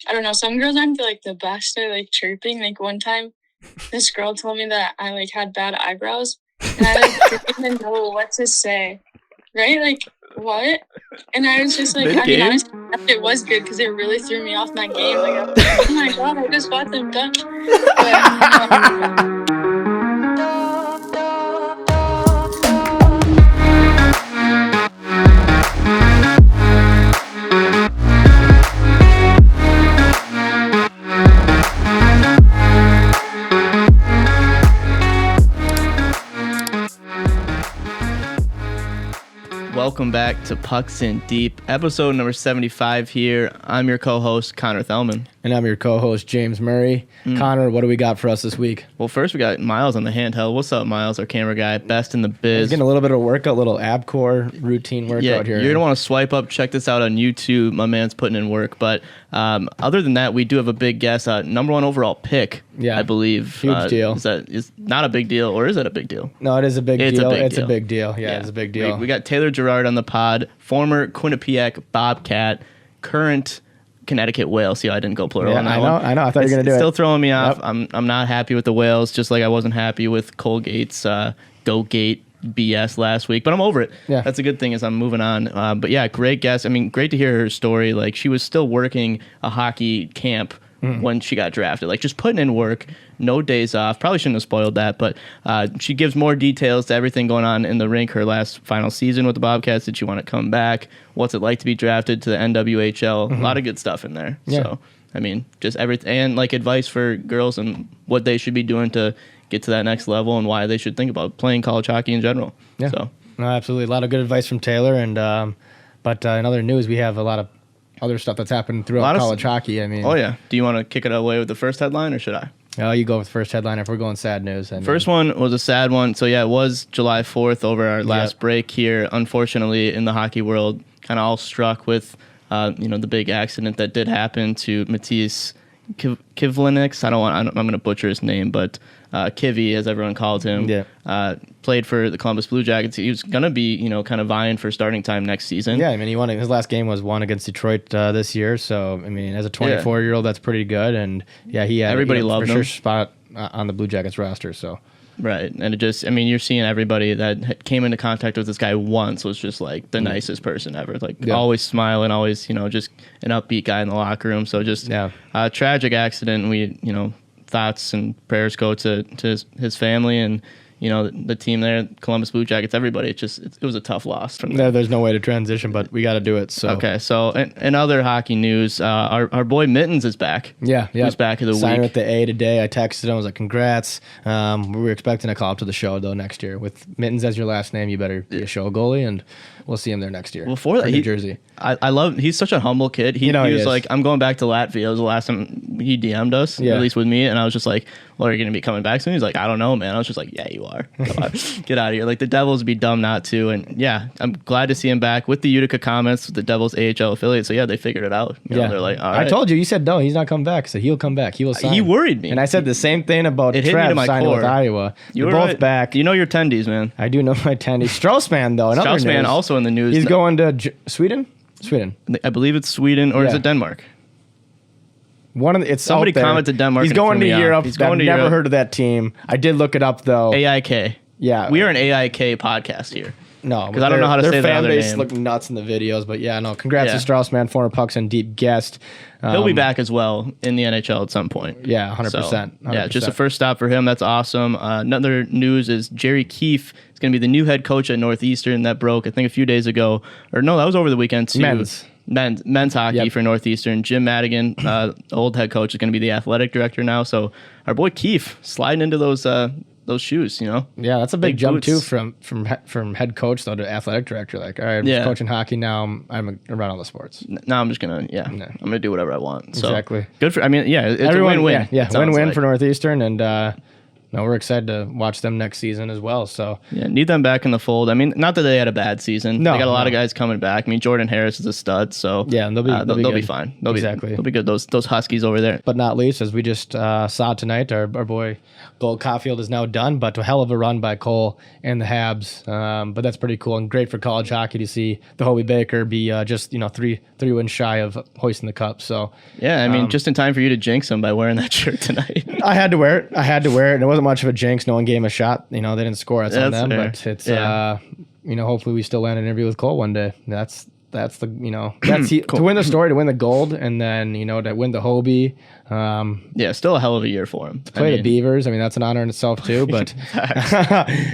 I don't know, some girls aren't like the best at like chirping. Like one time this girl told me that I like had bad eyebrows and I like didn't even know what to say. Right? Like what? And I was just like, Mid-game? I mean, honestly, it was good because it really threw me off my game. Like, I was like, oh my God, I just got them done. But, Welcome back to Pucks in Deep, episode number 75 here. I'm your co-host, Connor Thelman. And I'm your co-host, James Murray. Connor, what do we got for us this week? Well, first we got Miles on the handheld. What's up, Miles, our camera guy? Best in the biz. He's getting a little bit of a workout, little ab core routine workout here. You're going to want to swipe up, check this out on YouTube. My man's putting in work. But other than that, we do have a big guest, number one overall pick, I believe. Huge deal. Is not a big deal, or is it a big deal? No, it is a big deal. It's a big deal. Yeah, it's a big deal. We got Taylor Girard on the pod, former Quinnipiac Bobcat, current Connecticut Whale. See how I didn't go plural on that one? I know. I thought you were going to do it. Still throwing me off. Yep. I'm not happy with the Whales, just like I wasn't happy with Colgate's Go Gate BS last week, but I'm over it. Yeah. That's a good thing as I'm moving on. But yeah, great guest. I mean, great to hear her story. Like, she was still working a hockey camp when she got drafted, like just putting in work, no days off. Probably shouldn't have spoiled that, but she gives more details to everything going on in the rink. Her last final season with the Bobcats. Did she want to come back? What's it like to be drafted to the NWHL? A lot of good stuff in there. Yeah. So, I mean, just everything, and like advice for girls and what they should be doing to get to that next level and why they should think about playing college hockey in general. Yeah. So, no, absolutely. A lot of good advice from Taylor. And but in other news, we have a lot of other stuff that's happened throughout college hockey. I mean, oh yeah. Do you want to kick it away with the first headline, or should I? Oh, you go with the first headline if we're going sad news. First one was a sad one. So yeah, it was July 4th over our last break here. Unfortunately, in the hockey world, kind of all struck with the big accident that did happen to Matiss Kivlenieks. I'm going to butcher his name, but Kivy, as everyone called him, played for the Columbus Blue Jackets. He was going to be, kind of vying for starting time next season. Yeah, I mean, his last game was won against Detroit this year. So, I mean, as a 24-year-old, that's pretty good. And yeah, he had everybody loved him. For sure spot on the Blue Jackets roster. So. Right, and it just, I mean, you're seeing everybody that came into contact with this guy once was just like the nicest person ever, like always smiling, always, just an upbeat guy in the locker room. So just a tragic accident. We, thoughts and prayers go to his family and, the team there, Columbus Blue Jackets, everybody. It was a tough loss from them. There's no way to transition, but we got to do it. So okay, so in other hockey news, our boy Mitens is back. Yeah. He's back of the week. Signed with the A today. I texted him. I was like, congrats. We were expecting to call up to the show though next year. With Mitens as your last name, you better be a show goalie, and we'll see him there next year. Well, for that, New Jersey. I love. He's such a humble kid. He was like, I'm going back to Latvia. It was the last time he DM'd us, at least with me, and I was just like, well, are you going to be coming back soon? He's like, I don't know, man. I was just like, yeah, you are. Come on. Get out of here. Like, the Devils would be dumb not to. And yeah, I'm glad to see him back with the Utica Comets, with the Devils AHL affiliate. So yeah, they figured it out. They're like, all right. I told you. You said no. He's not coming back. I said he'll come back. He will sign. He worried me. And I said the same thing about Trev signing with Iowa. You're both back. You know your tendies, man. I do know my tendies. Strauss Mann though. Strauss Mann also in the news. He's going to Sweden. I believe it's Sweden, or is it Denmark? Somebody commented Denmark. He's going to Europe. I've never heard of that team. I did look it up though. AIK. Yeah, we are an AIK podcast here. No, because I don't know how to say their other name. Their fan base looked nuts in the videos, but yeah, no. Congrats to Strauss Mann, former Pucks and Deep guest. He'll be back as well in the NHL at some point. Yeah, 100%. Yeah, just a first stop for him. That's awesome. Another news is Jerry Keefe is going to be the new head coach at Northeastern. That broke, I think, a few days ago. Or no, that was over the weekend too. Men's hockey for Northeastern. Jim Madigan, old head coach, is going to be the athletic director now. So our boy Keefe sliding into those shoes, Yeah, that's a big jump too from head coach though to athletic director. Like, all right, I'm just coaching hockey now. I'm around all the sports. Now I'm just gonna I'm gonna do whatever I want. So exactly. Good for. I mean, it's a win-win. Yeah, win-win for Northeastern, and no, we're excited to watch them next season as well. So yeah, need them back in the fold. I mean, not that they had a bad season. No, they got a lot of guys coming back. I mean, Jordan Harris is a stud, so yeah, and they'll be fine. They'll be good. Those Huskies over there. But not least, as we just saw tonight, our boy Gold Caulfield is now done, but a hell of a run by Cole and the Habs. But that's pretty cool and great for college hockey to see the Hobie Baker be just three wins shy of hoisting the cup. So yeah, I mean, just in time for you to jinx him by wearing that shirt tonight. I had to wear it. And it wasn't much of a jinx. No one gave him a shot. They didn't score. That's on them. Fair. But it's hopefully we still land an interview with Cole one day. That's to win the story, to win the gold, and then to win the Hobie. Still a hell of a year for him. To play the Beavers, I mean, that's an honor in itself too. But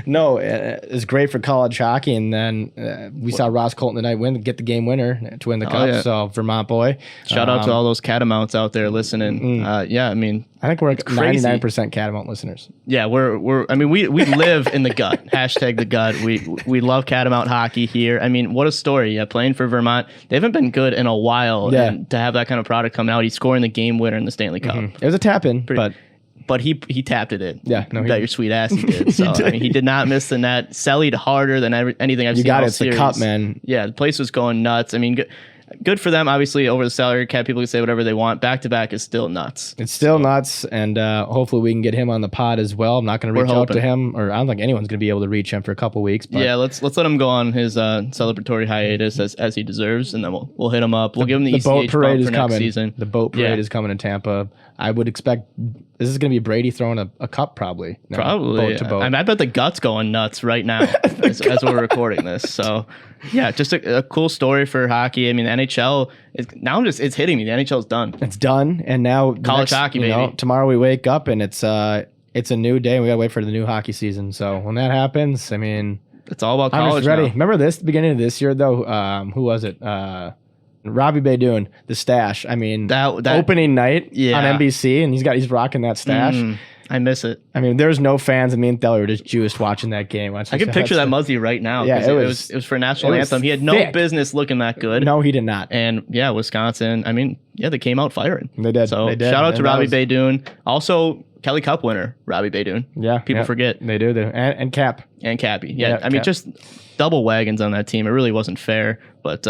no, it's great for college hockey. And then we saw Ross Colton tonight get the game winner to win the cup. Yeah. So Vermont boy, shout out to all those Catamounts out there listening. I mean, I think we're 99% Catamount listeners. Yeah, we live in the gut. Hashtag the gut. We love Catamount hockey here. I mean, what a story. Yeah, playing for Vermont. They haven't been good in a while. Yeah. And to have that kind of product come out, he's scoring the game winner in the Stanley Cup. It was a tap in, but he tapped it in. Yeah, no, bet your sweet ass he did. So I mean, he did not miss the net. Sellied harder than anything I've seen. You got all it. It's series. the cup, man. Yeah, the place was going nuts. I mean, good for them. Obviously, over the salary cap, people can say whatever they want. Back to back is still nuts. It's still nuts, and hopefully we can get him on the pod as well. I'm not going to reach out to him, or I don't think anyone's going to be able to reach him for a couple weeks. But yeah, let's let him go on his celebratory hiatus as he deserves, and then we'll hit him up. We'll give him the boat parade is coming. Season. The boat parade is coming in Tampa. I would expect this is going to be Brady throwing a cup probably. Probably. Boat to boat. I bet the gut's going nuts right now as we're recording this. So yeah, just a cool story for hockey. I mean, the NHL it's hitting me. The NHL's done. It's done, and now college hockey, baby. Tomorrow we wake up and it's a new day. And we got to wait for the new hockey season. So when that happens, I mean, it's all about college. I'm just ready. Now. Remember the beginning of this year though? Who was it? Robbie Baydoun, the stash. I mean, that opening night on NBC, and he's rocking that stash. I miss it. I mean, there's no fans, and me and Taylor were just juiced watching that game. I can picture that Muzzy right now. Yeah, it was for national anthem. He had no business looking that good. No, he did not. And yeah, Wisconsin. I mean, yeah, they came out firing. They did. So shout out to Robbie Baydoun. Also, Kelly Cup winner Robbie Baydoun. Yeah, people forget they do. And Cap and Cappy. Yeah, I mean, just double wagons on that team. It really wasn't fair. But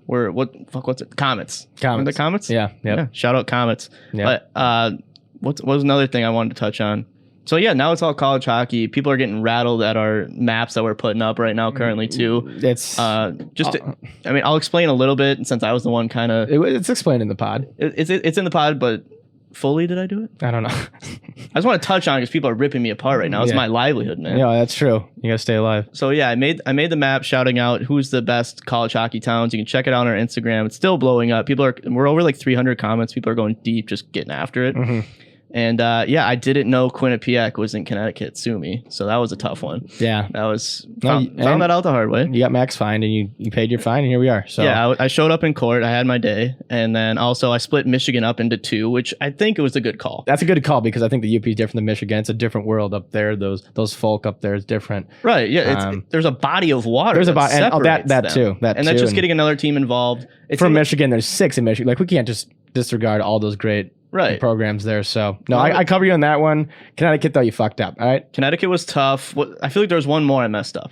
what's it? Comets. Remember the Comets? Yeah. Shout out Comets. Yeah. But what was another thing I wanted to touch on? So yeah, now it's all college hockey. People are getting rattled at our maps that we're putting up right now currently too. It's I mean, I'll explain a little bit since I was the one kind of. It's explained in the pod. It's in the pod, but fully did I do it? I don't know. I just want to touch on it because people are ripping me apart right now. It's my livelihood, man. Yeah, that's true. You gotta stay alive. So yeah, I made the map shouting out who's the best college hockey towns. You can check it out on our Instagram. It's still blowing up. We're over like 300 comments. People are going deep, just getting after it. Mm-hmm. And I didn't know Quinnipiac was in Connecticut. Sue me. So that was a tough one. Yeah, that was found that out the hard way. You got max fined and you paid your fine, and here we are. So yeah, I showed up in court. I had my day, and then also I split Michigan up into two, which I think it was a good call. That's a good call because I think the UP is different than Michigan. It's a different world up there. Those folk up there is different. Right. Yeah. There's a body of water. There's that too. And that's just getting another team involved. From Michigan, there's 6 in Michigan. Like we can't just disregard all those great. Right. Programs there. So, no, I cover you on that one. Connecticut, though, you fucked up. All right. Connecticut was tough. I feel like there was one more I messed up.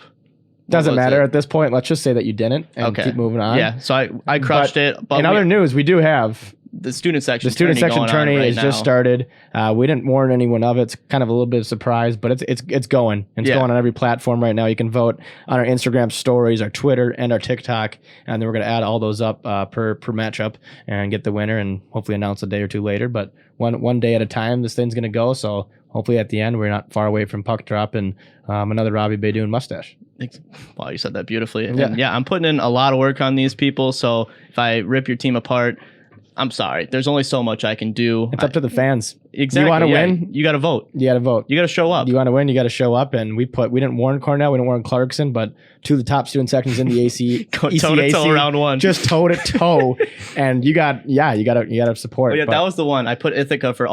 Doesn't matter at this point. Let's just say that you didn't and keep moving on. Yeah. So I crushed it. But in other news, we do have the student section. The student section tourney has just started. We didn't warn anyone of it. It's kind of a little bit of a surprise, but it's going. It's going on every platform right now. You can vote on our Instagram stories, our Twitter, and our TikTok, and then we're going to add all those up per matchup and get the winner, and hopefully announce a day or two later. But one day at a time, this thing's going to go. So hopefully at the end, we're not far away from puck drop and another Robbie Baydoun mustache. Wow, you said that beautifully. And I'm putting in a lot of work on these people. So if I rip your team apart, I'm sorry. There's only so much I can do. It's up to the fans. Exactly. You want to win? You got to vote. You got to vote. You got to show up. You want to win? You got to show up. And we didn't warn Cornell. We didn't warn Clarkson, but 2 of the top student sections in the AC, toe to toe round 1, just toe to toe. And you got to support. Oh, yeah, that was the one. I put Ithaca for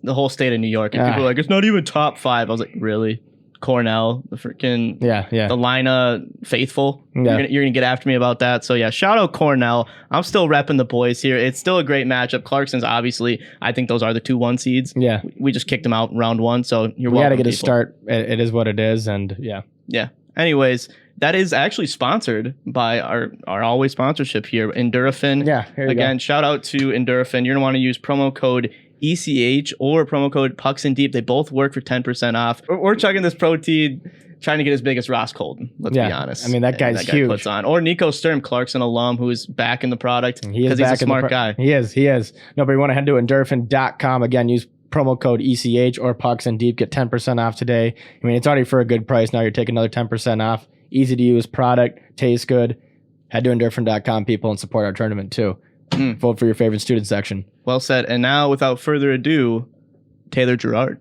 the whole state of New York, and people were like, "It's not even top 5." I was like, "Really? Cornell, the freaking the Lina faithful. You're gonna get after me about that. So yeah, shout out Cornell. I'm still repping the boys here. It's still a great matchup. Clarkson's obviously, I think those are the 2-1 seeds. Yeah, we just kicked them out round 1, so we got to get a start. It is what it is, and yeah. Anyways, that is actually sponsored by our always sponsorship here, Endurafin. Yeah, here you go. Shout out to Endurafin. You're gonna want to use promo code ECH or promo code Pucks and Deep. They both work for 10% off. We're chugging this protein, trying to get as big as Ross Colton. Let's be honest. I mean, that guy's huge. Puts on. Or Nico Sturm, Clarkson alum, who's back in the product because he's a smart guy. He is. No, but you want to head to endurafin.com. Again, use promo code ECH or Pucks and Deep. Get 10% off today. I mean, it's already for a good price. Now you're taking another 10% off. Easy to use product. Tastes good. Head to endurafin.com, people, and support our tournament too. Vote for your favorite student section. Well said. And now, without further ado, Taylor Girard.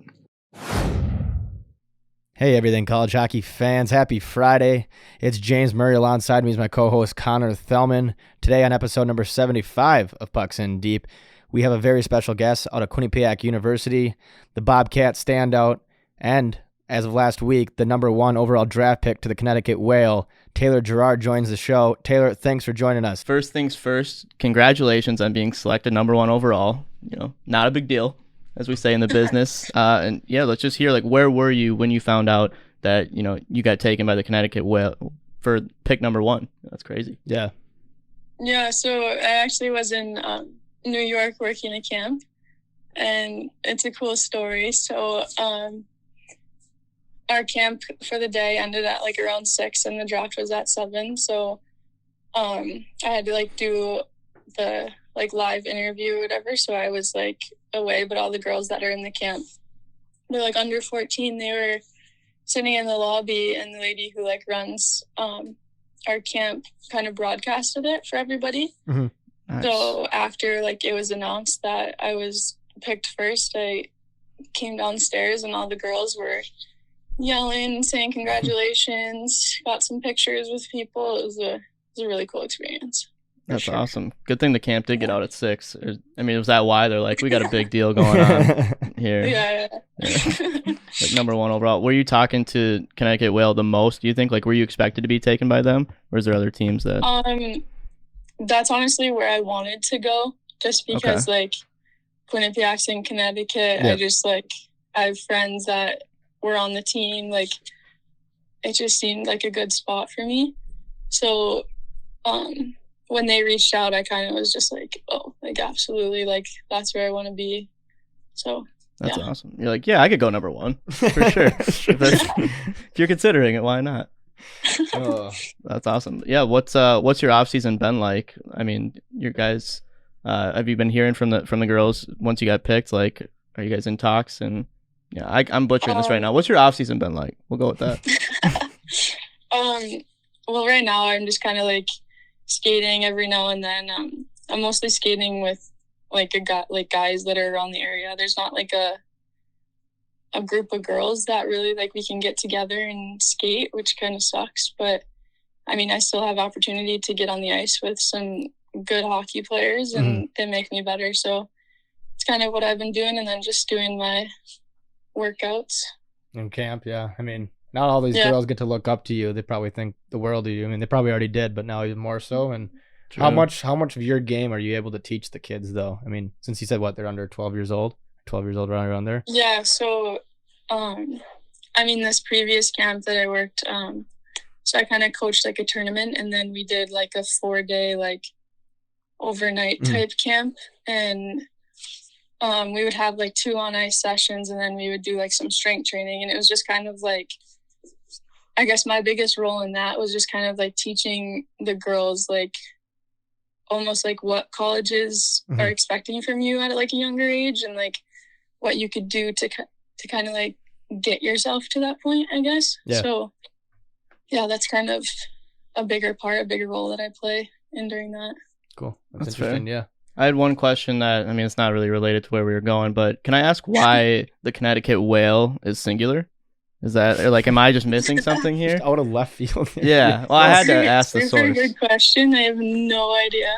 Hey, Everything College Hockey fans. Happy Friday. It's James Murray. Alongside me is my co-host, Connor Thelman. Today on episode number 75 of Pucks in Deep, we have a very special guest out of Quinnipiac University, the Bobcat standout, and as of last week, the number 1 overall draft pick to the Connecticut Whale. Taylor Girard joins the show. Taylor, thanks for joining us. First things first, congratulations on being selected number 1 overall. Not a big deal, as we say in the business. And yeah, let's just hear, where were you when you found out that, you got taken by the Connecticut Whale for pick number 1? That's crazy. Yeah. Yeah, so I actually was in New York working a camp, and it's a cool story. So, our camp for the day ended at around 6 and the draft was at 7. So I had to do the live interview or whatever. So I was away, but all the girls that are in the camp, they're under 14. They were sitting in the lobby, and the lady who runs our camp kind of broadcasted it for everybody. Mm-hmm. Nice. So after it was announced that I was picked first, I came downstairs and all the girls were yelling, saying congratulations, got some pictures with people. It was a really cool experience. That's awesome. Good thing the camp did get out at 6. I mean, was that why they're we got a big deal going on here? Yeah. Number 1 overall. Were you talking to Connecticut Whale the most, do you think? Were you expected to be taken by them? Or is there other teams that... That's honestly where I wanted to go, just because Quinnipiac's in Connecticut. Yeah. I just I have friends that were on the team. It just seemed like a good spot for me. So when they reached out, I kind of was just absolutely, that's where I want to be. So that's awesome. You're I could go number 1 for sure. If you're considering it, why not? That's awesome. Yeah, what's your off season been like? I mean, your guys, have you been hearing from the girls once you got picked? Are you guys in talks? And yeah, I'm butchering this right now. What's your off season been like? We'll go with that. Well, right now I'm just kind of skating every now and then. I'm mostly skating with guys that are around the area. There's not a group of girls that really we can get together and skate, which kind of sucks. But I mean, I still have opportunity to get on the ice with some good hockey players, and they make me better. So it's kind of what I've been doing, and then just doing my workouts in camp. Yeah, I mean, not all these girls get to look up to you. They probably think the world of you. I mean, they probably already did, but now even more so. And True. How much of your game are you able to teach the kids, though? I mean, since you said they're under 12 years old around there. Yeah, so I mean, this previous camp that I worked, so I kind of coached a tournament, and then we did a 4-day overnight type camp, and we would have 2 on ice sessions, and then we would do some strength training, and it was just kind of I guess my biggest role in that was just kind of teaching the girls almost what colleges are expecting from you at a younger age, and what you could do to kind of get yourself to that point, I guess. Yeah. So yeah, that's kind of a bigger role that I play in during that. Cool. That's interesting. Fair. Yeah. I had one question that, I mean, it's not really related to where we were going, but can I ask why the Connecticut Whale is singular? Is that, am I just missing something here? Just out of left field. Yeah. Well, I had to ask the source. Good question. I have no idea.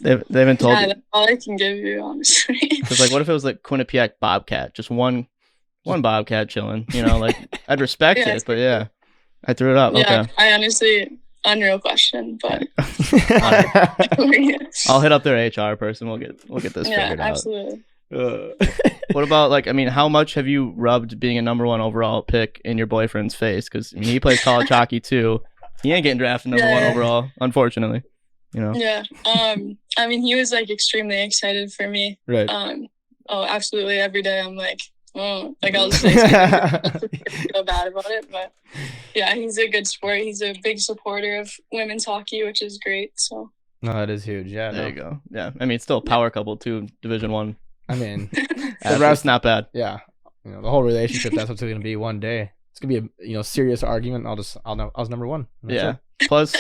They haven't told you? That's all I can give you, honestly. Because, what if it was Quinnipiac Bobcat? Just one one Bobcat chilling. Like I'd respect it, but yeah, I threw it up. Yeah, okay. I honestly, unreal question, but I'll hit up their HR person. We'll get this figured out. Absolutely. What about how much have you rubbed being a number 1 overall pick in your boyfriend's face? Because he plays college hockey too. He ain't getting drafted number 1 overall, unfortunately. Yeah. I mean, he was extremely excited for me. Right. Oh, absolutely. Every day I'm like, oh, I'll just feel bad about it. But yeah, he's a good sport. He's a big supporter of women's hockey, which is great. So. No, that is huge. Yeah. There you go. Yeah. I me's still a power couple too, Division 1. I mean, the rest not bad. Yeah. The whole relationship, that's what's going to be one day. It's going to be a serious argument. I'll know I was number 1. Yeah. Plus,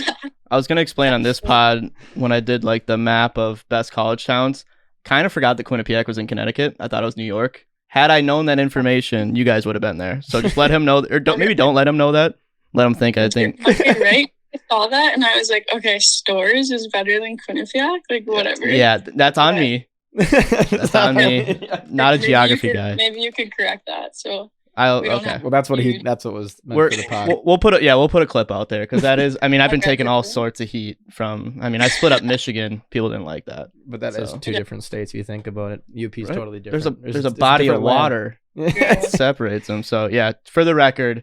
I was going to explain on this pod when I did the map of best college towns, kind of forgot that Quinnipiac was in Connecticut. I thought it was New York. Had I known that information, you guys would have been there. So just let him know, or don't let him know that. Let him think. I think. Okay, right. I saw that and I was like, okay, Stores is better than Quinnipiac. Whatever. Yeah, that's on me. That's on me. Not a geography guy. Maybe you could correct that. So. Okay. Well, that's what was meant for the pod. We'll put a clip out there because that is. I mean, I've been taking all sorts of heat from. I mean, I split up Michigan. People didn't like that, but that is 2 different states. If you think about it, UP is totally different. There's a body of water that separates them. So yeah, for the record,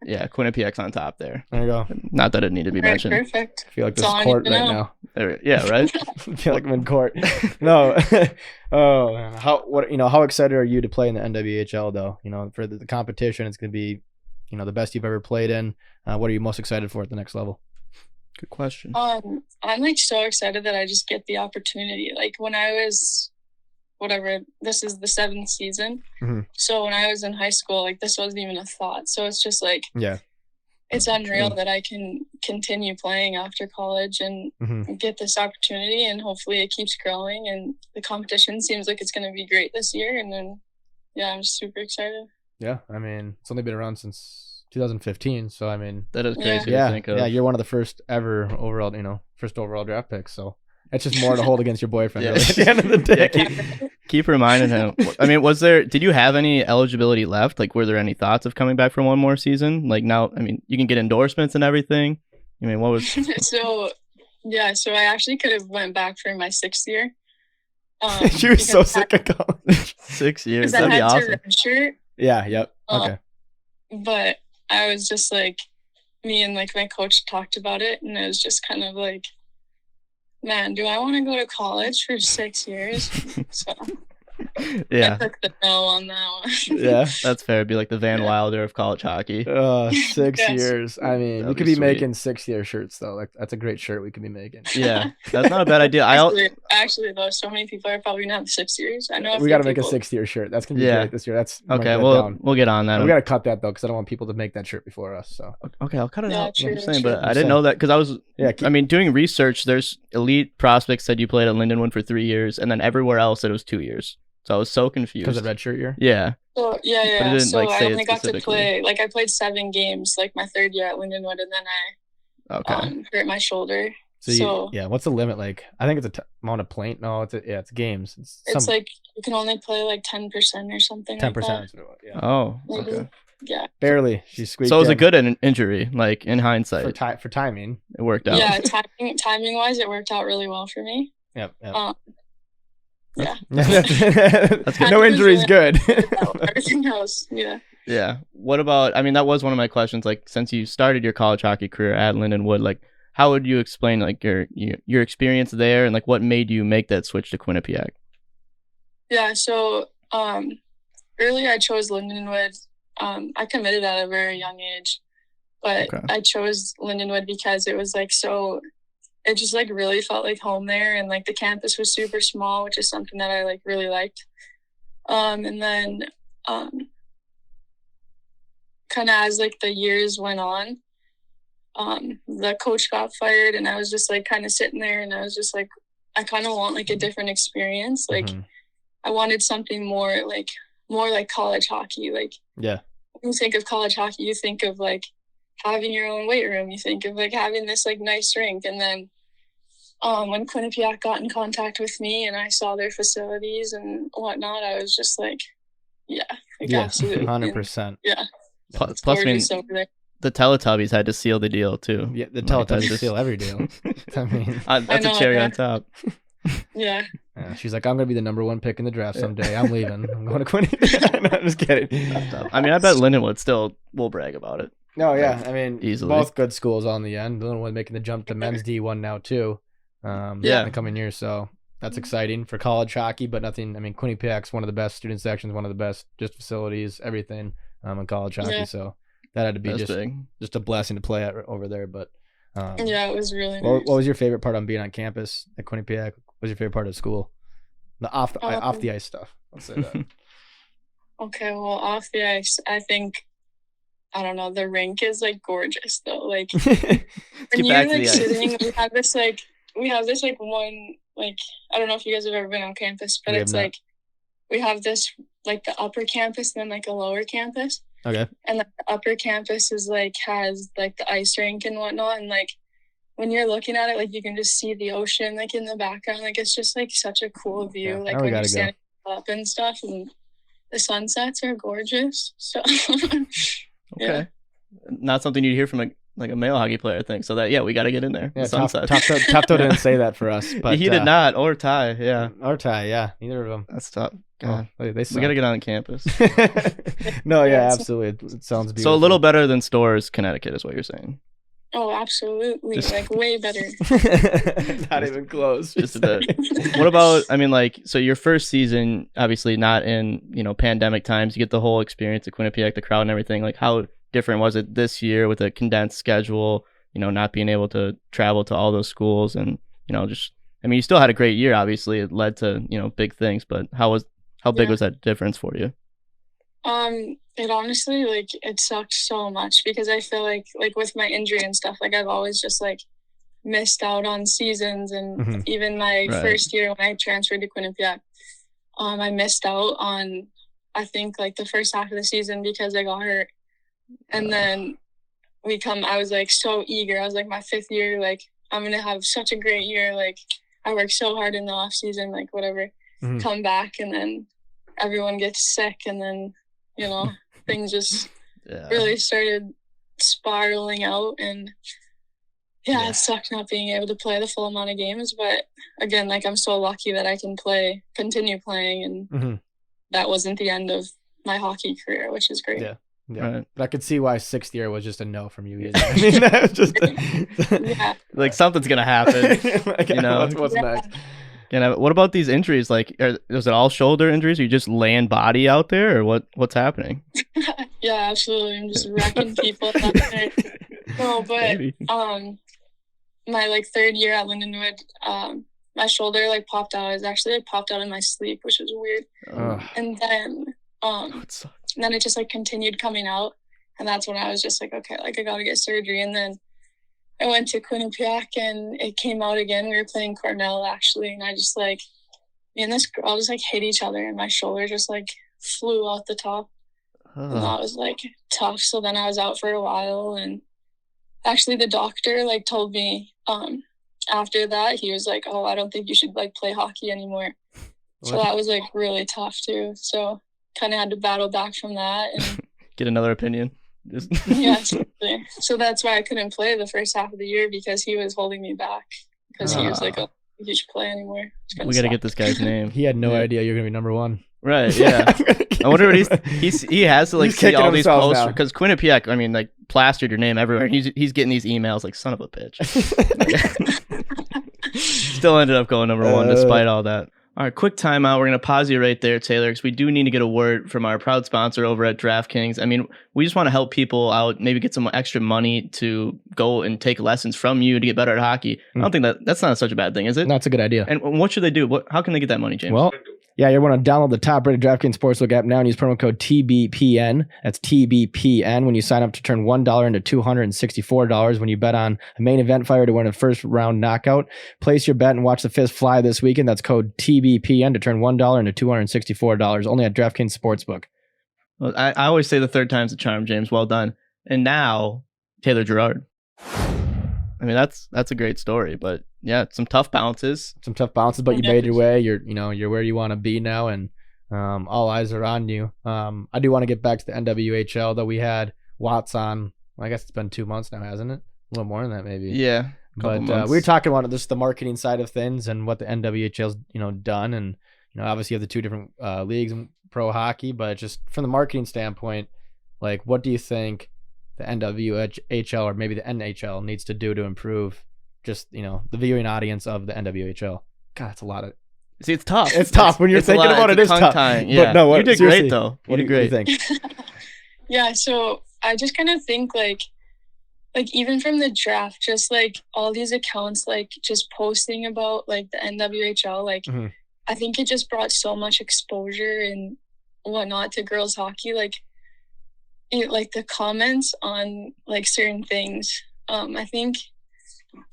yeah, Quinnipiac's on top there. There you go. Not that it needed to be mentioned. Perfect. I feel like this is court right now. Yeah, right. I feel like I'm in court. No. Oh, how excited are you to play in the NWHL though? For the competition, it's going to be, the best you've ever played in. What are you most excited for at the next level? Good question. I'm so excited that I just get the opportunity. When I was, this is the 7th season. Mm-hmm. So when I was in high school, this wasn't even a thought. So it's just it's unreal that I can continue playing after college and get this opportunity, and hopefully it keeps growing, and the competition seems like it's going to be great this year. And then, I'm just super excited. Yeah. I mean, it's only been around since 2015. So, I mean, that is crazy to think of. Yeah. You're one of the first ever first overall draft picks. So it's just more to hold against your boyfriend really, at the end of the day. Yeah, keep reminding him. I mean, did you have any eligibility left? Were there any thoughts of coming back for one more season? Now, I mean, you can get endorsements and everything. I mean, what was... So I actually could have went back for my 6th year. She was so sick of college. 6 years. That'd be awesome. Redshirt. Yeah, yep. Okay. But I was just me and my coach talked about it, and it was just kind of man, do I want to go to college for 6 years? So yeah, I took the no on that one. Yeah, that's fair. It'd be like the Van Wilder of college hockay. 6 years. I mean, we could be making 6-year shirts though. That's a great shirt we could be making. Yeah, that's not a bad idea. Actually, though, so many people are probably gonna have 6 years. I know we got to make a 6-year shirt. That's gonna be great this year. That's okay. We'll get on that. We got to cut that though, because I don't want people to make that shirt before us. So okay, I'll cut it out. True, I'm saying, but I didn't know that because I was. Yeah, I mean, doing research, there's elite prospects said you played at Lindenwood for 3 years, and then everywhere else it was 2 years. So I was so confused. Because of redshirt year? Yeah. So, so I only got to play, I played 7 games, my 3rd year at Lindenwood, and then I hurt my shoulder. So what's the limit? I think it's amount of playing. No, it's games. It's you can only play 10% or something 10%. Like that. Yeah. Oh, okay. Yeah. Barely. She squeaked. So it was a good injury, in hindsight. For timing. It worked out. Yeah, timing-wise, it worked out really well for me. Yep. Yeah. That's good. No injuries, good. Everything else, yeah. Yeah. What about, I mean, that was one of my questions, since you started your college hockey career at Lindenwood, how would you explain, your experience there, and, what made you make that switch to Quinnipiac? Yeah, so, early I chose Lindenwood. I committed at a very young age, but I chose Lindenwood because it was, it just really felt like home there, and the campus was super small, which is something that I really liked. And then kind of as the years went on, the coach got fired, and I was just kind of sitting there, and I was just I kind of want a different experience. I wanted something more like college hockey. Yeah. When you think of college hockey, you think of having your own weight room. You think of having this nice rink. And then when Quinnipiac got in contact with me and I saw their facilities and whatnot, I was just Yeah, like Yeah, absolutely. 100%. Yeah. Plus, I mean, the Teletubbies had to seal the deal too. Yeah, the Teletubbies seal every deal. I mean, that's a cherry on top. Yeah. She's like, I'm gonna be the number 1 pick in the draft someday. I'm leaving. I'm going to Quinnipiac. No, I'm just kidding. I mean, I bet Lindenwood still will brag about it. No, yeah. I mean, easily. Both good schools on the end. Lindenwood making the jump to men's D1 now too. In the coming years, so that's exciting for college hockey. But nothing. I mean, Quinnipiac's one of the best student sections, one of the best just facilities, everything in college hockey. Yeah. So that had to be just a blessing to play at over there. But yeah, it was really nice. What was your favorite part on being on campus at Quinnipiac? What was your favorite part of school? The off the ice stuff. I'll say that. Okay, well, off the ice, I think, I don't know, the rink is like gorgeous though. Like when you're like sitting, we have this one, like, I don't know if you guys have ever been on campus, but it's like we have this like the upper campus and then like a lower campus. Okay. And like the upper campus is like has like the ice rink and whatnot, and like when you're looking at it, like you can just see the ocean like in the background. Like it's just like such a cool view. Yeah, like when you're standing up and stuff, and the sunsets are gorgeous. So okay. Yeah. Not something you'd hear from a male hockey player, I think. So that we got to get in there. Yeah, Topto didn't say that for us, but he did not, or Ty, yeah, neither of them. That's tough. God, we got to get on campus. No, yeah, absolutely. It sounds beautiful. So a little better than Stores, Connecticut, is what you're saying. Oh, absolutely. Like way better. Not even close. Just a bit. What about, I mean, like, so your first season, obviously not in, pandemic times, you get the whole experience of Quinnipiac, the crowd and everything. Like, how different was it this year with a condensed schedule, not being able to travel to all those schools and, you still had a great year, obviously. It led to, big things, but how big was that difference for you? It honestly, like, it sucked so much because I feel like with my injury and stuff, like I've always just like missed out on seasons, and even my first year when I transferred to Quinnipiac, I missed out on, I think, like the first half of the season because I got hurt. And then I was like so eager. I was like, my 5th year, like I'm going to have such a great year. Like I worked so hard in the off season, like whatever, come back, and then everyone gets sick, and then, things just really started spiraling out, and it sucked not being able to play the full amount of games. But again, like I'm so lucky that I can continue playing, and that wasn't the end of my hockey career, which is great. Yeah. Right. But I could see why 6th year was just a no from you either. I mean, that was just like something's gonna happen. What's next? And what about these injuries? Like, is it all shoulder injuries? Are you just laying body out there, or what's happening? Yeah, absolutely. I'm just wrecking people out there. No, but maybe. My like 3rd year at Lindenwood, my shoulder like popped out. It was actually like popped out in my sleep, which was weird. And then then it just like continued coming out, and that's when I was just like, okay, like I gotta get surgery. And then I went to Quinnipiac and it came out again. We were playing Cornell actually, and I just like, me and this girl just like hit each other, and my shoulder just like flew out the top. And that was like tough. So then I was out for a while, and actually the doctor like told me after that, he was like, oh, I don't think you should like play hockey anymore. So that was like really tough too. So kind of had to battle back from that and get another opinion. Yeah, absolutely. So that's why I couldn't play the first half of the year, because he was holding me back, because he was like, oh, you should play anymore. We got to get this guy's name. He had no idea you're gonna be number 1. Right, yeah. I wonder what he has to like see all these posts, because Quinnipiac, I mean, like plastered your name everywhere. He's getting these emails like, son of a bitch. Still ended up going number 1 despite all that. All right, quick timeout. We're going to pause you right there, Taylor, because we do need to get a word from our proud sponsor over at DraftKings. I mean, we just want to help people out, maybe get some extra money to go and take lessons from you to get better at hockey. I don't think that's not such a bad thing, is it? That's a good idea. And what should they do? How can they get that money, James? Well, yeah, you want to download the top-rated DraftKings Sportsbook app now and use promo code TBPN. That's TBPN when you sign up to turn $1 into $264 when you bet on a main event fighter to win a first-round knockout. Place your bet and watch the fist fly this weekend. That's code TBPN to turn $1 into $264 only at DraftKings Sportsbook. Well, I always say the third time's a charm, James. Well done. And now, Taylor Girard. I mean, that's a great story, but yeah, some tough bounces. But you made your way. You're where you want to be now, and All eyes are on you. I do want to get back to the NWHL, though. We had Watts on. I guess it's been 2 months now, hasn't it? A little more than that, maybe. Yeah. But we were talking about this, the marketing side of things and what the NWHL's done, and obviously you have the two different leagues in pro hockey, but just from the marketing standpoint, like what do you think the NWHL or maybe the NHL needs to do to improve just the viewing audience of the NWHL? God, it's a lot of. See, it's tough. It's tough when you're thinking about it. It's tough. Yeah. But no, you did great though. What do you think? Yeah, so I just kind of think like even from the draft, just like all these accounts like just posting about like the NWHL, like I think it just brought so much exposure and whatnot to girls hockey. Like the comments on like certain things. I think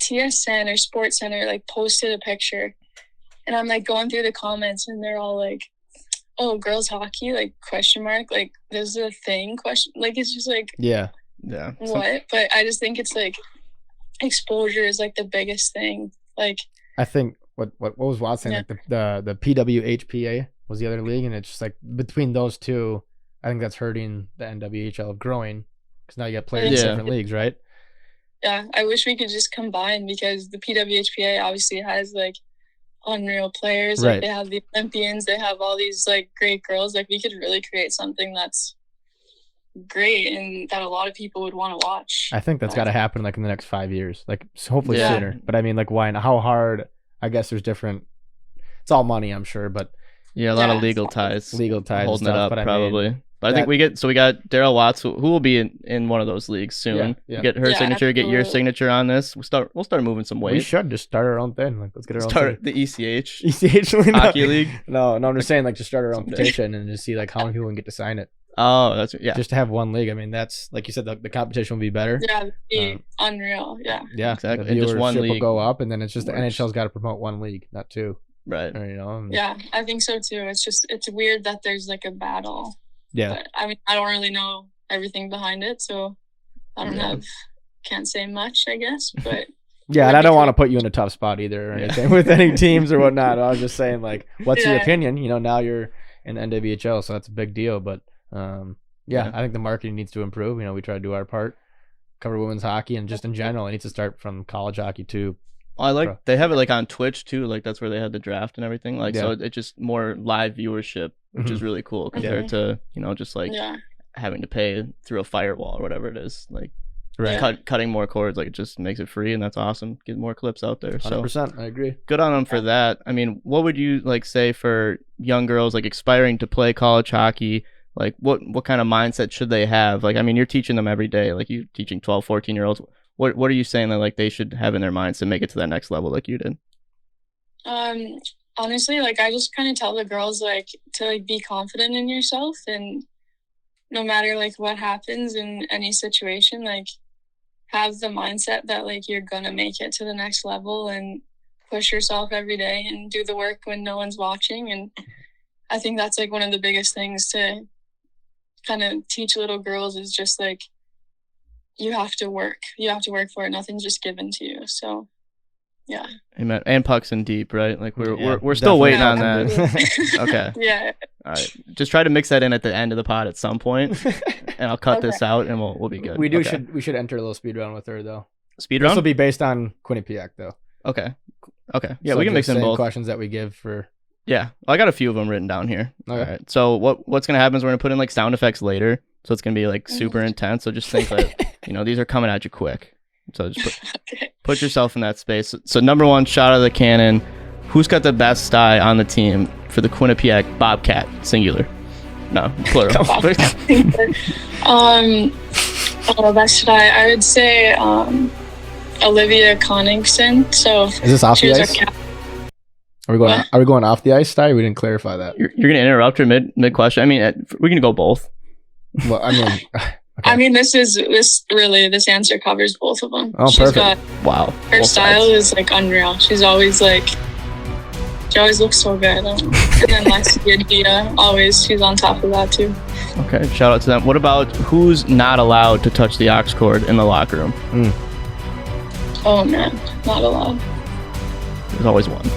TSN or Sports Center like posted a picture, and I'm like going through the comments, and they're all like, "Oh, girls hockey?" Like question mark. Like this is a thing? Question. Like it's just like yeah. What? But I just think it's like exposure is like the biggest thing. Like I think what was Watts saying? Like the PWHPA was the other league, and it's just like between those two, I think that's hurting the NWHL growing because now you got players in different leagues, right? Yeah, I wish we could just combine because the PWHPA obviously has like unreal players. Like they have the Olympians, they have all these like great girls. Like we could really create something that's great and that a lot of people would want to watch. I think that's got to happen like in the next 5 years, like hopefully sooner. But I mean, like why and how hard? I guess there's different. It's all money, I'm sure, but a lot of legal ties holding and stuff, it up but probably. I mean, but I think we got Daryl Watts who will be in one of those leagues soon. Yeah. Get her signature, get your signature on this. We'll start moving some weight. We should just start our own thing. Like let's get our own start the ECH hockey league. No, I'm just saying like just start our own petition and just see like how many people can get to sign it. Oh, that's just to have one league. I mean, that's like you said, the competition will be better. Yeah, it'd be unreal. Yeah, exactly. The just one league will go up, and then it's just the NHL's got to promote one league, not two. Right. Or, yeah, I think so too. It's weird that there's like a battle. Yeah. But, I mean, I don't really know everything behind it, so I don't can't say much, I guess. But yeah, and I don't want to put you in a tough spot either or anything with any teams or whatnot. I was just saying, like, what's your opinion? Now you're in the NWHL, so that's a big deal. But I think the marketing needs to improve. We try to do our part, cover women's hockey, and just in general, it needs to start from college hockey too. I like they have it like on Twitch too. Like that's where they had the draft and everything. Like so, it's just more live viewership, which is really cool compared to just like having to pay through a firewall or whatever it is. Like cutting more cords, like it just makes it free, and that's awesome. Get more clips out there. 100%, I agree. Good on them for that. I mean, what would you like say for young girls like aspiring to play college hockey? Like what kind of mindset should they have? Like, I mean, you're teaching them every day. Like you're teaching 12, 14-year-olds. What are you saying that like they should have in their minds to make it to that next level like you did? Honestly, like I just kind of tell the girls like to like be confident in yourself, and no matter like what happens in any situation, like have the mindset that like you're gonna make it to the next level and push yourself every day and do the work when no one's watching. And I think that's like one of the biggest things to kind of teach little girls is just like you have to work for it. Nothing's just given to you. So yeah. Amen. And pucks in deep, right? Like we're still waiting on that. Okay. Yeah. All right. Just try to mix that in at the end of the pod at some point, and I'll cut this out, and we'll be good. We should enter a little speed round with her though. Speed round? This will be based on Quinnipiac though. Okay. Yeah, so we can mix in both questions that we give for. Yeah, I got a few of them written down here. Okay. All right. So what's gonna happen is we're gonna put in like sound effects later, so it's gonna be like super intense. So just think that these are coming at you quick. So just put yourself in that space. So number one, shot out of the cannon. Who's got the best sty on the team for the Quinnipiac Bobcat? Singular. No, plural. Best sty. I would say Olivia Conningston. So is this off the ice? Are we going off the ice, Sty? We didn't clarify that. You're gonna interrupt her mid question. I mean, we're gonna go both. Well, I mean, okay. I mean, this answer covers both of them. Oh, perfect! Wow, her style is like unreal. She always looks so good. And then Lexi Dia, always she's on top of that too. Okay, shout out to them. What about who's not allowed to touch the aux cord in the locker room? Oh man, not allowed. There's always one.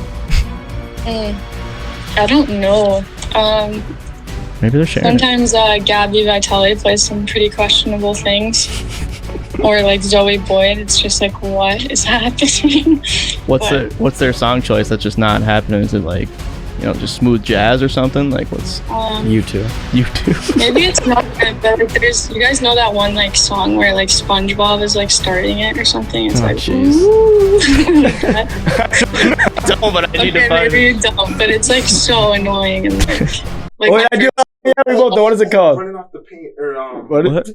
I don't know. Maybe they're sharing. Sometimes Gabby Vitale plays some pretty questionable things. Or like Zoe Boyd. It's just like, what is happening? What's their song choice that's just not happening? Is it like, just smooth jazz or something? Like what's U2? Maybe it's not good, but like you guys know that one like song where like SpongeBob is like starting it or something? It's don't, but I need to find maybe you don't, but it's like so annoying and like I do. Yeah, we both know. What is it called? Running off the paint or what?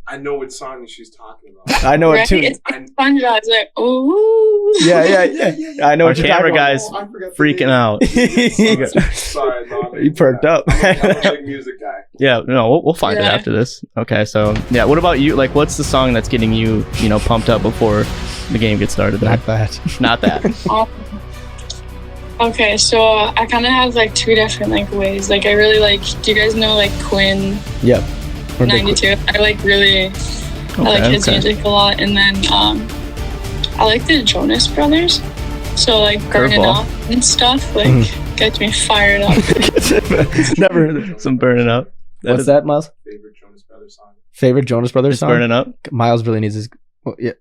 I know what song she's talking about. I know it too. It's SpongeBob. It's like, ooh. Yeah. I know what you're talking about. Our camera guy's freaking out. Sorry, Mom. You perked up. I'm a big music guy. Yeah, no, we'll find it after this. Okay, so yeah, what about you? Like, what's the song that's getting you, pumped up before the game gets started? Not that. Not that. Okay, so I kind of have like two different like ways. Like I really like. Do you guys know like Quinn? Yep. 92. I like his music a lot, and then I like the Jonas Brothers. So like Burning Up and stuff gets me fired up. Never heard of some Burning Up. What's that, Miles? Favorite Jonas Brothers song. Favorite Jonas Brothers song? Burning Up. Miles really needs his.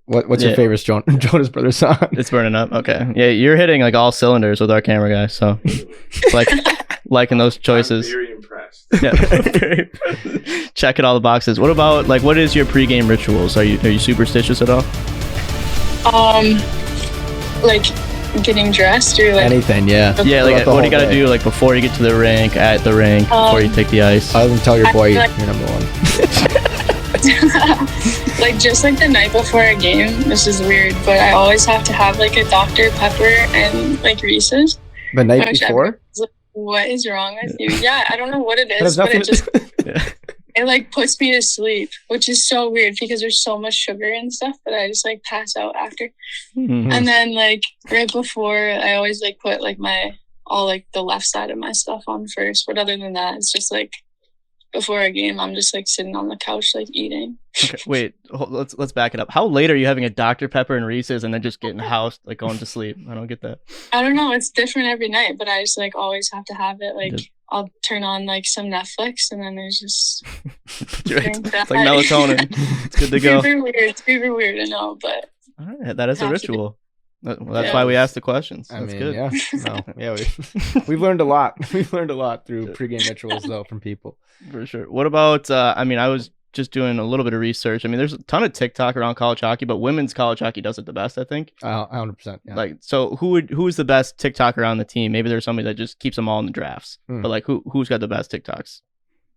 What's your favorite Jonas Brothers song? It's Burning Up. Okay. Yeah, you're hitting like all cylinders with our camera guy. So like liking those choices. I'm very impressed. Yeah. Checking all the boxes. What about like what is your pregame rituals? Are you superstitious at all? Like getting dressed or like anything, yeah. Like what do you gotta do like before you get to the rink, at the rink, before you take the ice? Other than tell your boy you're number one. Like just like the night before a game, this is weird, but I always have to have like a Dr. Pepper and like Reese's. The night before? What is wrong with you? Yeah, I don't know what it is, but it just it like puts me to sleep, which is so weird because there's so much sugar and stuff that I just like pass out after. Mm-hmm. And then like right before, I always like put like all like the left side of my stuff on first. But other than that, it's just like before a game, I'm just like sitting on the couch like eating. Okay, wait, let's back it up. How late are you having a Dr. Pepper and Reese's and then just getting housed, like going to sleep? I don't get that. I don't know. It's different every night, but I just like always have to have it. Like I'll turn on like some Netflix and then there's just it's like melatonin. It's good to go. Super weird, I know, but all right, that is a ritual. Well, that's why we asked the questions. That's good. We've learned a lot. We've learned a lot through pregame rituals, though, from people. For sure. What about? I was just doing a little bit of research. There's a ton of TikTok around college hockey, but women's college hockey does it the best, I think. 100%. Yeah. Like, so who's the best TikToker on the team? Maybe there's somebody that just keeps them all in the drafts. But like, who's got the best TikToks?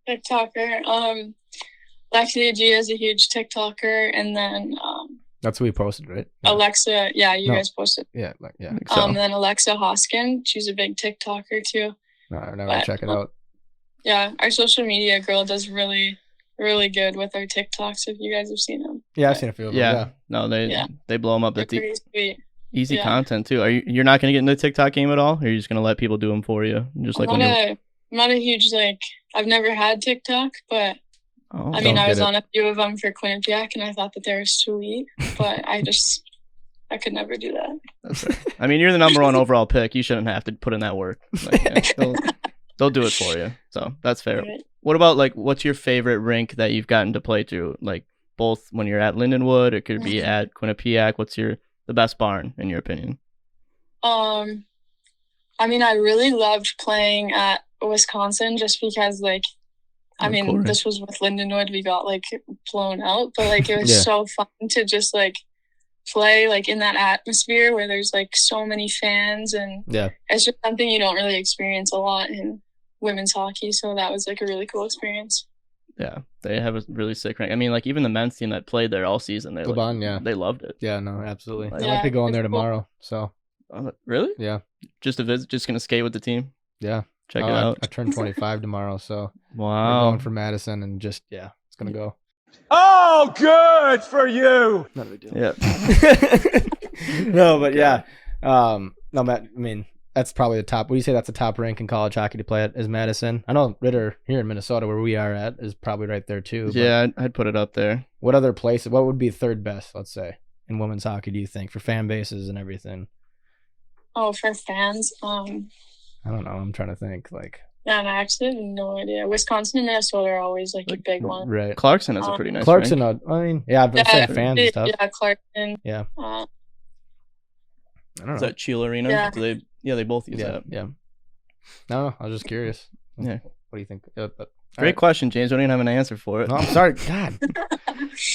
TikToker. Lexi G is a huge TikToker, and then that's what we posted, right? Yeah. Alexa, you guys posted. Yeah. And then Alexa Hoskin, she's a big TikToker too. I never check it out. Yeah, our social media girl does really, really good with our TikToks. If you guys have seen them. Yeah, I've seen a few of them. Yeah. No, they blow them up. They're pretty sweet. Easy content too. You're not gonna get into the TikTok game at all? Or are you just gonna let people do them for you? Just like I'm not a huge I've never had TikTok, but. I was on a few of them for Quinnipiac, and I thought that they were sweet, but I could never do that. That's right. You're the number one overall pick. You shouldn't have to put in that work. They'll do it for you. So that's fair. Right. What about what's your favorite rink that you've gotten to play to? Like both when you're at Lindenwood, it could be at Quinnipiac. What's the best barn in your opinion? I really loved playing at Wisconsin just because this was with Lindenwood. We got blown out, but it was so fun to just play in that atmosphere where there's so many fans, and it's just something you don't really experience a lot in women's hockey. So that was a really cool experience. Yeah, they have a really sick rank. Even the men's team that played there all season, they loved it. Yeah, no, absolutely. I might be going there tomorrow. So really? Yeah, just a visit, just gonna skate with the team. Yeah. Check it out. I turned 25 tomorrow, so wow. We're going for Madison and just it's gonna go. Oh, good for you. Not a big deal. Yeah. No, but no, Matt. That's probably the top. Would you say that's the top rank in college hockey to play at? Is Madison? I know Ritter here in Minnesota, where we are at, is probably right there too. Yeah, I'd put it up there. What other places? What would be third best? Let's say in women's hockey, do you think, for fan bases and everything? Oh, for fans, I don't know. I'm trying to think. Yeah, and I actually have no idea. Wisconsin and Minnesota are always like a big one. Right. Clarkson has a pretty nice Clarkson, rink. I mean, yeah, I've been saying fans and stuff. Yeah, Clarkson. Yeah. Uh, I don't know. Is that Chile Arena? Yeah. They both use that. Yeah. No, I was just curious. Yeah. What do you think? Great question, James. I don't even have an answer for it. No, I'm sorry. God.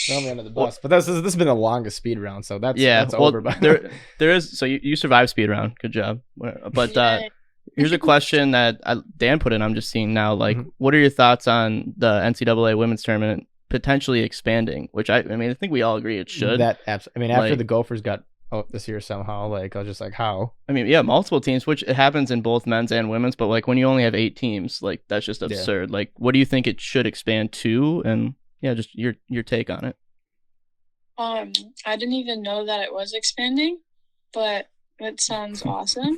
Throw me under the bus. But this has been the longest speed round, so that's over. By there is. So you survived speed round. Good job. But here's a question that Dan put in. I'm just seeing now. Like, what are your thoughts on the NCAA women's tournament potentially expanding? Which I mean, I think we all agree it should. After the Gophers got this year somehow, like I was just like, how? I mean, yeah, multiple teams, which it happens in both men's and women's. But like when you only have 8 teams, like that's just absurd. Like, what do you think it should expand to? And yeah, just your take on it. I didn't even know that it was expanding, but it sounds awesome.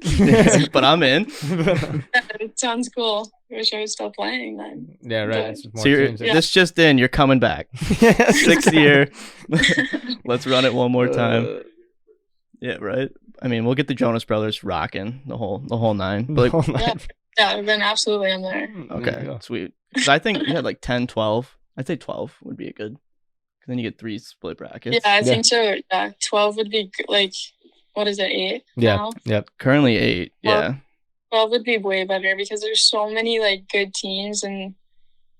But I'm in. It sounds cool. I wish I was still playing then. Yeah, right. So this just in, you're coming back. 6th year. Let's run it one more time. Yeah, right. I mean, we'll get the Jonas Brothers rocking the whole 9. But yeah, then absolutely I'm there. Okay, sweet. So I think like 10, 12. I'd say 12 would be a good. Then you get 3 split brackets. Yeah, I think so. Yeah, 12 would be like, what is it, 8? Yeah. Now? Yep. Currently 8. 12 would be way better because there's so many like good teams and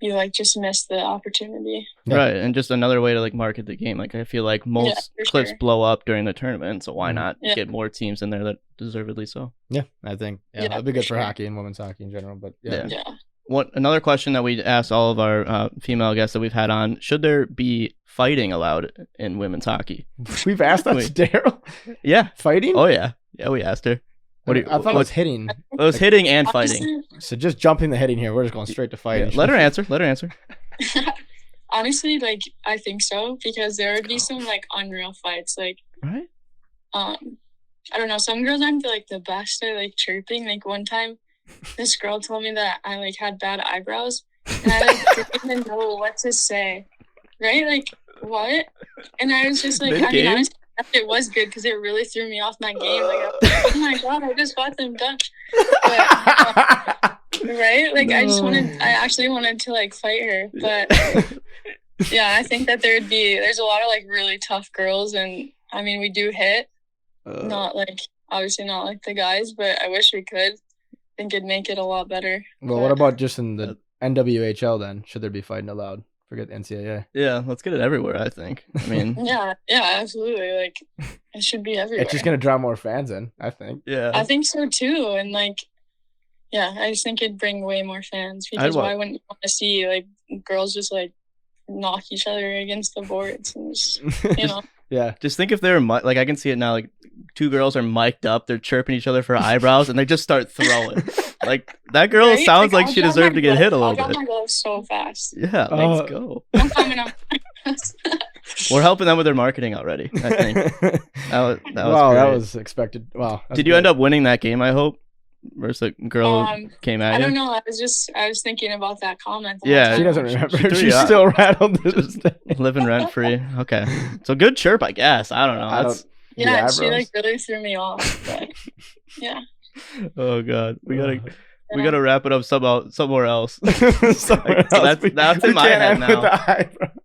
you like just miss the opportunity. Right, and just another way to like market the game. Like I feel like most clips blow up during the tournament, so why not get more teams in there that deservedly so? Yeah, I think it'd be good for hockey and women's hockey in general. But yeah. Another question that we asked all of our female guests that we've had on: should there be fighting allowed in women's hockey? We've asked that to Daryl. Yeah, fighting. Oh yeah, we asked her. I thought it was hitting. It was hitting and fighting. So just jumping the hitting here. We're just going straight to fighting. Let her answer. Honestly, like I think so because there would be some like unreal fights. Like, right? I don't know. Some girls aren't like the best at like chirping. Like one time, this girl told me that I like had bad eyebrows, and I like didn't even know what to say. Right? Like what? And I was just like, I mean, honestly, it was good because it really threw me off my game. Like, oh my god, I just got them done. But, right? Like, I actually wanted to like fight her, but yeah, I think that there's a lot of like really tough girls, and I mean, we do hit, obviously not like the guys, but I wish we could. I think it'd make it a lot better. Well, what about just in the NWHL then? Should there be fighting allowed? Forget the NCAA. Yeah, let's get it everywhere, I think. I mean... yeah, absolutely. Like, it should be everywhere. It's just going to draw more fans in, I think. Yeah. I think so, too. And, like, yeah, I just think it'd bring way more fans. Because why wouldn't you want to see, like, girls just, like, knock each other against the boards and just, you know? Yeah. Just think if they were, like, I can see it now, like, 2 girls are mic'd up, they're chirping each other for eyebrows, and they just start throwing. Like, that girl sounds like she deserved to get hit a little bit. I got my gloves so fast. Yeah, let's go. I'm coming up. We're helping them with their marketing already, I think. That was that was expected. Wow. Did you end up winning that game, I hope? Versus the girl who came at you? I don't know. I was thinking about that comment. Yeah. She doesn't remember. She's still rattled to this day. Living rent free. Okay. So good chirp, I guess. I don't know. Yeah, she like really threw me off. But yeah. Oh god, we gotta wrap it up somewhere else. That's in my head now.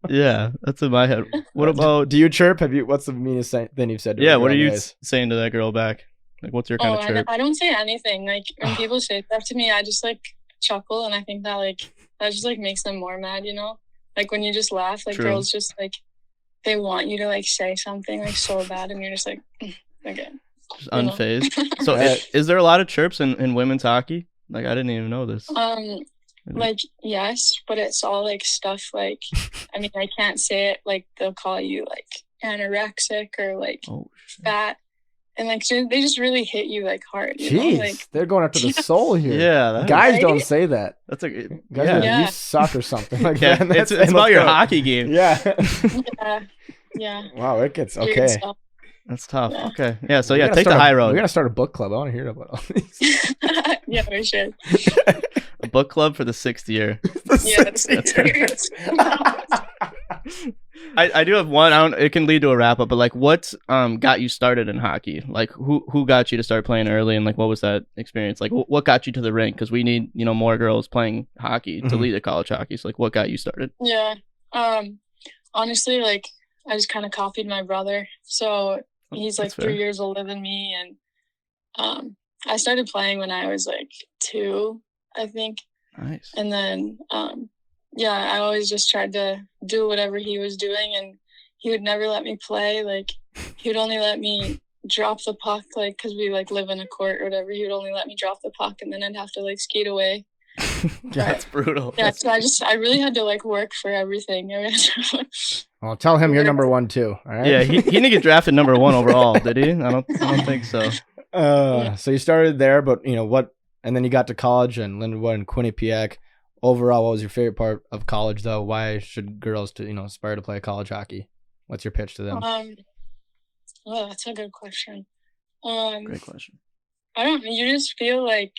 Yeah, that's in my head. What about? Do you chirp? What's the meanest thing you've said to what are you saying to that girl back? Like, what's your kind of chirp? I don't say anything. Like when people say stuff to me, I just like chuckle, and I think that just like makes them more mad. You know, like when you just laugh, like girls just like they want you to like say something like so bad, and you're just like, okay. Just unfazed. So is there a lot of chirps in women's hockey? Like I didn't even know this. Like yes, but it's all like stuff like I mean I can't say it, like they'll call you like anorexic or like fat, and like they just really hit you like hard. Jeez, like, they're going after the soul here. Yeah, guys don't say that. That's a guys like, you suck or something like that. It's about your hockey game. Yeah. Yeah. Wow, it gets okay. That's tough. Yeah. Okay. Yeah. So take the high road. We're gonna start a book club. I want to hear about all these. Yeah, we should. A book club for the 6th year. Yeah, the 6th year. I do have one. It can lead to a wrap up, but like, what got you started in hockey? Like, who got you to start playing early, and like, what was that experience? Like, what got you to the rink? Because we need more girls playing hockey to lead a college hockey. So like, what got you started? Yeah. Honestly, like, I just kind of copied my brother. So he's like 3 years older than me, and I started playing when I was like 2, I think. Nice. And then I always just tried to do whatever he was doing, and he would never let me play. Like, he would only let me drop the puck, like, because we like live in a court or whatever. He would only let me drop the puck, and then I'd have to like skate away. That's brutal. Yeah, so I really had to like work for everything. Well, tell him you're number 1 too. All right. Yeah, he didn't get drafted number 1 overall, did he? I don't think so. So you started there, but what? And then you got to college and Lindenwood and Quinnipiac. Overall, what was your favorite part of college, though? Why should girls aspire to play college hockey? What's your pitch to them? That's a good question. Great question. I don't know. You just feel like,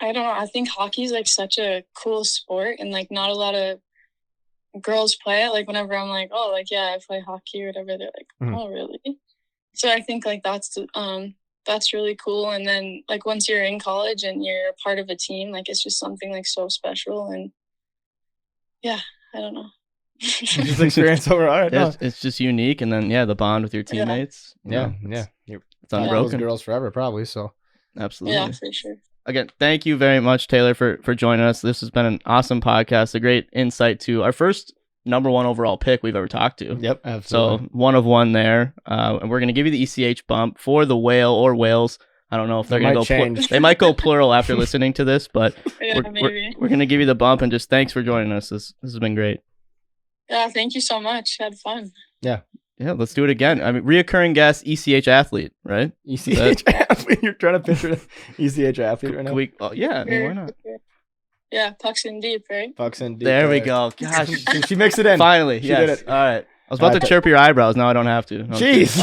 I don't know. I think hockey is like such a cool sport, and like not a lot of girls play it. Like whenever I'm like, oh, like, yeah, I play hockey or whatever, they're like, oh, really? So I think like that's really cool. And then like once you're in college and you're a part of a team, like it's just something like so special. And yeah, I don't know. Just experience overall. It's just unique, and then the bond with your teammates. Yeah. It's unbroken. Girls forever, probably. So absolutely. Yeah, for sure. Again, thank you very much, Taylor, for joining us. This has been an awesome podcast, a great insight to our first number 1 overall pick we've ever talked to. Yep, absolutely. So 1 of 1 there. And we're going to give you the ECH bump for the Whale or Whales. I don't know if they're going to go change. They might go plural after listening to this, but we're going to give you the bump, and just thanks for joining us. This has been great. Yeah, thank you so much. I had fun. Yeah, let's do it again. I mean, reoccurring guest, ECH athlete, right? ECH athlete. You're trying to picture an ECH athlete right now? Why not? Yeah, pucks in deep, right? Pucks in deep. There we go. Gosh, she mixed it in. Finally, she did it. All right. I was about to chirp your eyebrows. Now I don't have to. Jeez.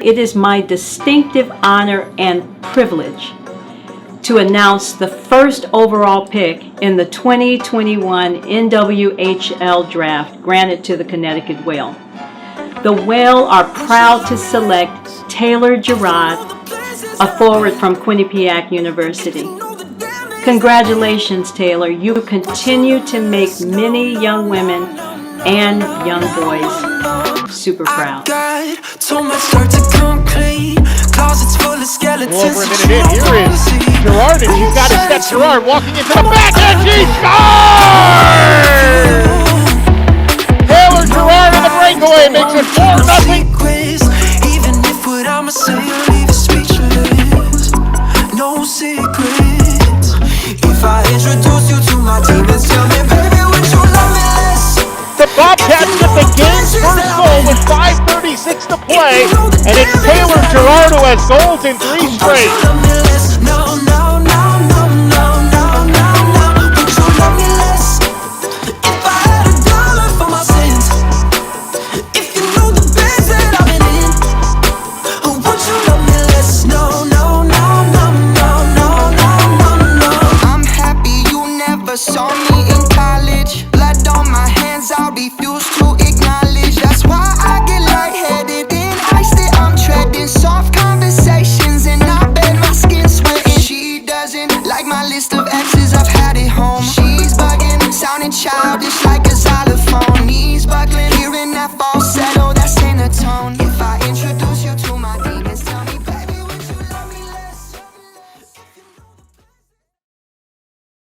It is my distinctive honor and privilege to announce the first overall pick in the 2021 NWHL Draft granted to the Connecticut Whale. The Whale are proud to select Taylor Girard, a forward from Quinnipiac University. Congratulations, Taylor. You continue to make many young women and young boys super proud. Well, over a minute in, here is Girard, and she's got it set. Girard walking into the back, and she scores! Taylor Girard on the breakaway makes it 4-0. Even if what I'ma say will leave you speechless, no secrets. If I introduce you to my demons, tell me, baby, would you love me less? The Bobcats get the game's first goal with 5:36 to play, and it's Taylor Girard who has goals in 3 straight. No, no, no, no, no, no, no, no. Would you love me less? If I had $1 for my sins, if you knew the beds that I've been in, would you love me less? No, no, no, no, no, no, no, no, no. I'm happy you never saw me in college. Blood on my hands, I refuse to acknowledge. That's why I get lightheaded and ice that I'm treading. Soft conversations and I bet my skin sweating. She doesn't like my list of exes, I've had it home. She's bugging, sounding childish like a xylophone. Knees buckling, hearing that falsetto, that's